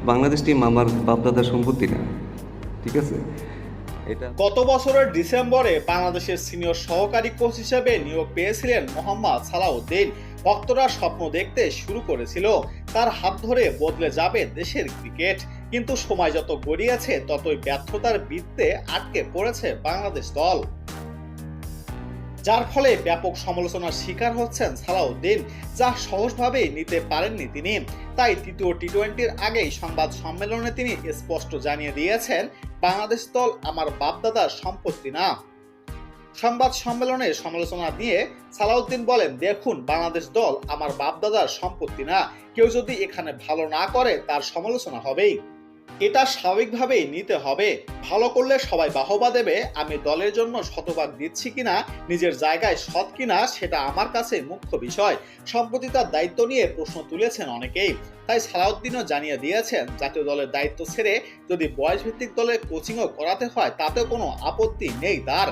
Bangladesh team আমার বাপদাদার সম্পত্তি না, ঠিক আছে? এটা গত বছরের ডিসেম্বরে বাংলাদেশের সিনিয়র সহকারী কোচ হিসেবে নিয়োগ পেয়েছিলেন মোহাম্মদ সালাউদ্দিন। ভক্তরা স্বপ্ন দেখতে শুরু করেছিল তার হাত ধরে বদলে যাবে দেশের ক্রিকেট, কিন্তু সময় যত গড়িয়েছে ততই ব্যর্থতার বৃত্তে আটকে পড়েছে বাংলাদেশ দল, যার ফলে ব্যাপক সমালোচনার শিকার হচ্ছেন সালাউদ্দিন, যা সহজভাবেই নিতে পারেননি তিনি। তাই তৃতীয় টি-20-র আগেই সংবাদ সম্মেলনে তিনি স্পষ্ট জানিয়ে দিয়েছেন, বাংলাদেশ দল আমার বাপদাদার সম্পত্তি না। সংবাদ সম্মেলনে সমালোচনা দিয়ে সালাউদ্দিন বলেন, দেখুন, বাংলাদেশ দল আমার বাপদাদার সম্পত্তি না। কেউ যদি এখানে ভালো না করে তার সমালোচনা হবেই, এটা স্বাভাবিকভাবেই নিতে হবে। ভালো করলে সবাই বাহবা দেবে। আমি দলের জন্য শতভাগ দিচ্ছি কিনা, নিজের জায়গায় সৎ কিনা, সেটা আমার কাছে মুখ্য বিষয়। সম্প্রতি তার দায়িত্ব নিয়ে প্রশ্ন তুলেছেন অনেকেই, তাই সালাউদ্দিনও জানিয়ে দিয়েছেন, জাতীয় দলের দায়িত্ব ছেড়ে যদি বয়সভিত্তিক দলের কোচিংও করাতে হয় তাতেও কোনো আপত্তি নেই তার।